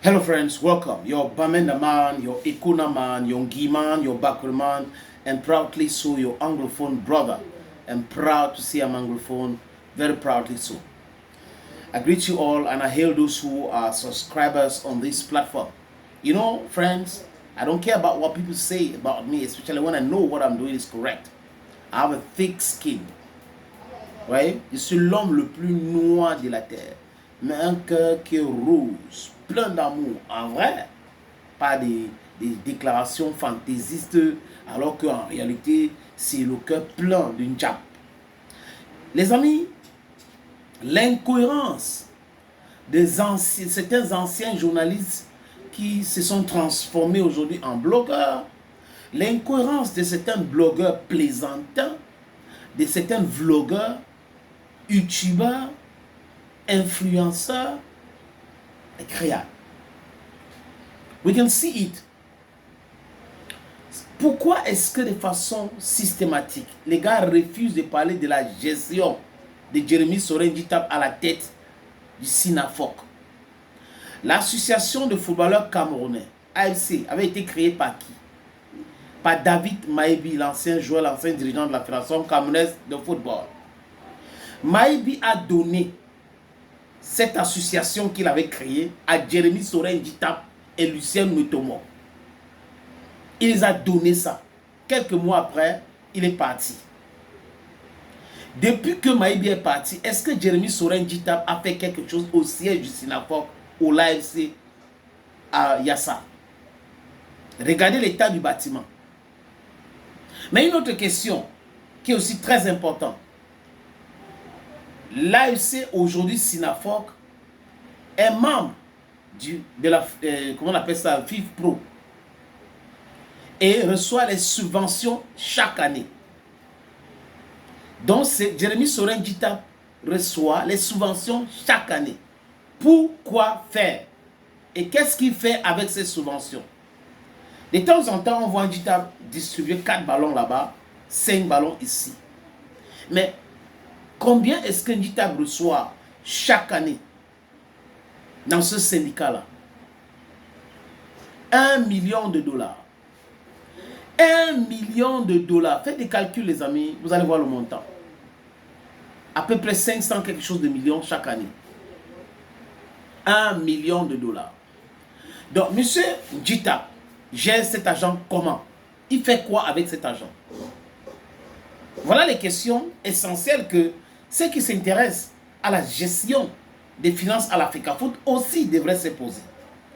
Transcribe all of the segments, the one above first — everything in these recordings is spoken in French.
Hello friends, welcome. Your Bamenda man, your Ikuna man, your Ngi man, your Bakri man, and proudly so your Anglophone brother. And proud to see I'm Anglophone, very proudly so. I greet you all and I hail those who are subscribers on this platform. You know, friends, I don't care about what people say about me, especially when I know what I'm doing is correct. I have a thick skin. Right? Je suis l'homme le plus noir de la terre. Mais un cœur qui est rose, plein d'amour, en vrai. Pas des déclarations fantaisistes, alors qu'en réalité, c'est le cœur plein d'une jappe. Les amis, l'incohérence de certains anciens journalistes qui se sont transformés aujourd'hui en blogueurs, l'incohérence de certains blogueurs plaisantins, de certains vlogueurs, youtubeurs, influenceurs, incroyable. We can see it. Pourquoi est-ce que de façon systématique, les gars refusent de parler de la gestion de Jérémy Soren-Djitap à la tête du SINAFOC? L'association de footballeurs camerounais, AFC, avait été créée par qui? Par David Maïbi, l'ancien joueur, l'ancien dirigeant de la Fédération camerounaise de football. Maïbi a donné cette association qu'il avait créée à Jérémy Soren-Djitap et Lucien Mutombo. Il les a donné ça. Quelques mois après, il est parti. Depuis que Maïbi est parti, est-ce que Jérémy Soren-Djitap a fait quelque chose au siège du SINAFOC, au l'AFC, à Yassa? Regardez l'état du bâtiment. Mais une autre question qui est aussi très importante. L'AFC aujourd'hui, SINAFOC, est membre de la, comment on appelle ça, FIFPro, et reçoit les subventions chaque année. Donc, Jérémy Soren-Djitap reçoit les subventions chaque année. Pourquoi faire? Et qu'est-ce qu'il fait avec ces subventions? De temps en temps, on voit Djitap distribuer 4 ballons là-bas, 5 ballons ici. Mais combien est-ce que Djitap reçoit chaque année dans ce syndicat-là? 1 million de dollars. 1 million de dollars. Faites des calculs, les amis, vous allez voir le montant. À peu près 500 quelque chose de millions chaque année. 1 million de dollars. Donc, monsieur Djitap gère cet argent comment? Il fait quoi avec cet argent? Voilà les questions essentielles que ceux qui s'intéressent à la gestion des finances à l'Africafoot aussi devraient se poser.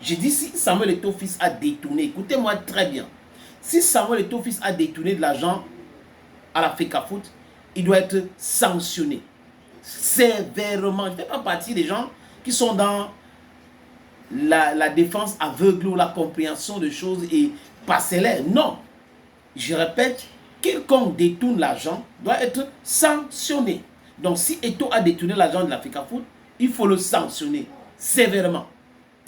J'ai dit, si Samuel Eto'o-Fils a détourné, écoutez-moi très bien, si Samuel Eto'o-Fils a détourné de l'argent à l'Africafoot, il doit être sanctionné sévèrement. Je ne fais pas partie des gens qui sont dans la défense aveugle ou la compréhension de choses et parcellaires. Non, je répète, quiconque détourne l'argent doit être sanctionné. Donc si Eto'o a détourné l'argent de l'Africafoot, il faut le sanctionner sévèrement.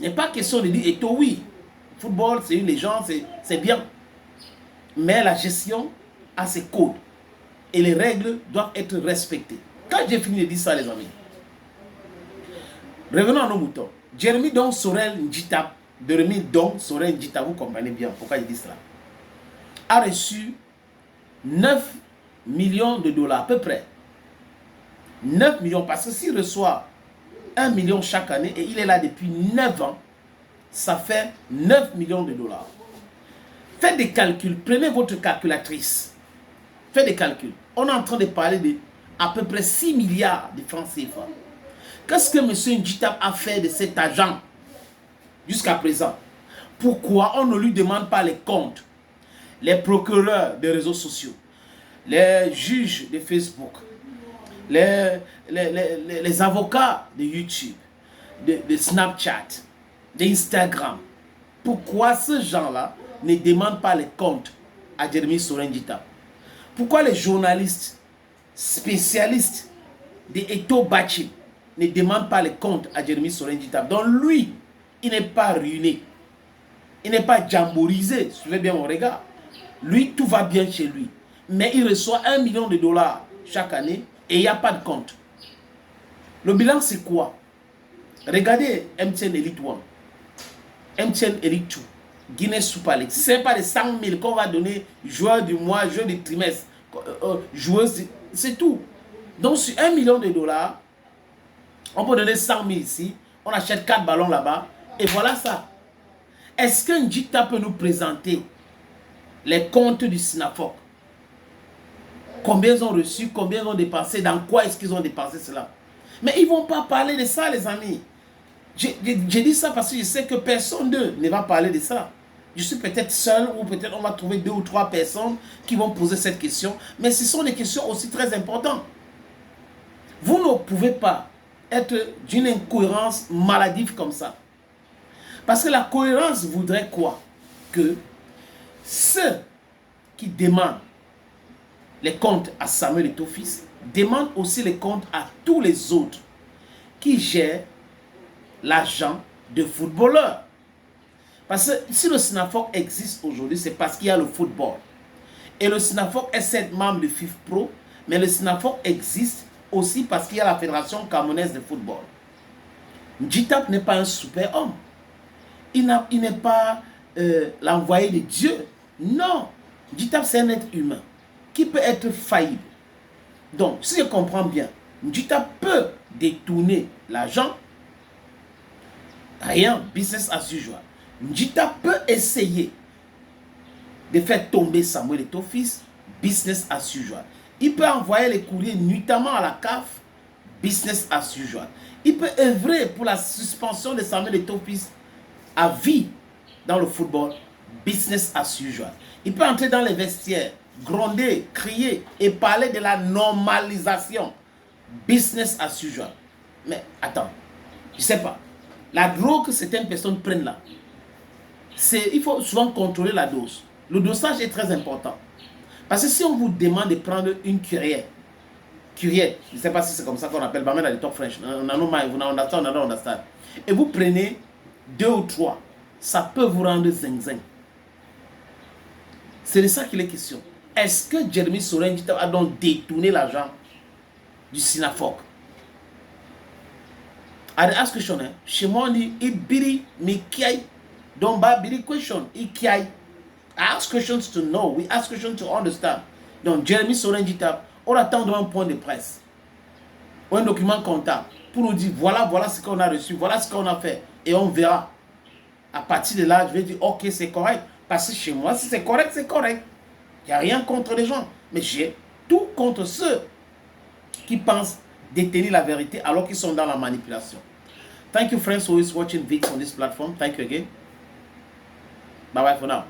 Il n'est pas question de dire Eto'o, oui, le football c'est une légende, c'est bien. Mais la gestion a ses codes et les règles doivent être respectées. Quand j'ai fini de dire ça, les amis, revenons à nos moutons. Jérémy donc Soren-Djitap, vous comprenez bien pourquoi il dit cela, a reçu 9 millions de dollars à peu près. 9 millions, parce que s'il reçoit 1 million chaque année et il est là depuis 9 ans, ça fait 9 millions de dollars. Faites des calculs, prenez votre calculatrice, faites des calculs. On est en train de parler de à peu près 6 milliards de francs CFA. Qu'est-ce que M. Djitap a fait de cet argent jusqu'à présent? Pourquoi on ne lui demande pas les comptes? Les procureurs des réseaux sociaux, les juges de Facebook, les avocats de YouTube, de Snapchat, d'Instagram. Pourquoi ces gens-là ne demandent pas les comptes à Jérémy Soren-Djitap? Pourquoi les journalistes spécialistes de Eto'o Bachim ne demandent pas les comptes à Jérémy Soren-Djitap? Donc lui, il n'est pas ruiné. Il n'est pas jamborisé. Suivez bien mon regard. Lui, tout va bien chez lui. Mais il reçoit 1 million de dollars chaque année et il n'y a pas de compte. Le bilan, c'est quoi? Regardez MTN Elite One. MTN Elite 2, Guinness Super League. Si ce n'est pas les 100 000 qu'on va donner, joueur du mois, joueur du trimestre, joueuse, c'est tout. Donc sur 1 million de dollars, on peut donner 100 000 ici, on achète 4 ballons là-bas, et voilà ça. Est-ce que Njita peut nous présenter les comptes du Sinafok? Combien ils ont reçu, combien ils ont dépensé, dans quoi est-ce qu'ils ont dépensé cela? Mais ils ne vont pas parler de ça, les amis. J'ai dit ça parce que je sais que personne d'eux ne va parler de ça. Je suis peut-être seul ou peut-être on va trouver 2 ou 3 personnes qui vont poser cette question. Mais ce sont des questions aussi très importantes. Vous ne pouvez pas être d'une incohérence maladive comme ça. Parce que la cohérence voudrait quoi? Que ceux qui demandent les comptes à Samuel Eto'o-Fils demandent aussi les comptes à tous les autres qui gèrent l'argent de footballeurs. Parce que si le Sinafok existe aujourd'hui, c'est parce qu'il y a le football. Et le Sinafok est certes membre de FIFPro, mais le Sinafok existe aussi parce qu'il y a la Fédération Camerounaise de football. Njitap n'est pas un super homme. Il n'est pas l'envoyé de Dieu. Non. Njitap, c'est un être humain qui peut être faillible. Donc, si je comprends bien, Njitap peut détourner l'argent. Rien, business as usual. Njita peut essayer de faire tomber Samuel Eto'o-Fils, business as usual. Il peut envoyer les courriers nuitamment à la CAF, business as usual. Il peut œuvrer pour la suspension de Samuel Eto'o-Fils à vie dans le football, business as usual. Il peut entrer dans les vestiaires, gronder, crier et parler de la normalisation, business as usual. Mais attends, je ne sais pas. La drogue que certaines personnes prennent là, il faut souvent contrôler la dose. Le dosage est très important. Parce que si on vous demande de prendre une cuillère, je ne sais pas si c'est comme ça qu'on appelle, mais dans les top French, et vous prenez 2 ou 3, ça peut vous rendre zinzin. C'est de ça qu'il est question. Est-ce que Jeremy Soren Njita a donc détourné l'argent du Sinafok? I ask question, chez moi on dit ibiri mikiai, don't ba biri question ikiai. I ask questions to know, we ask questions to understand. Donc Jeremy Soren Njita, on attend un point de presse, un document comptable pour nous dire voilà ce qu'on a reçu, voilà ce qu'on a fait, et on verra. À partir de là, je vais dire ok, c'est correct, parce que chez moi si c'est correct, c'est correct. Il n'y a rien contre les gens, mais j'ai tout contre ceux qui pensent détenir la vérité alors qu'ils sont dans la manipulation. Thank you friends who is watching videos on this platform. Thank you again. Bye bye for now.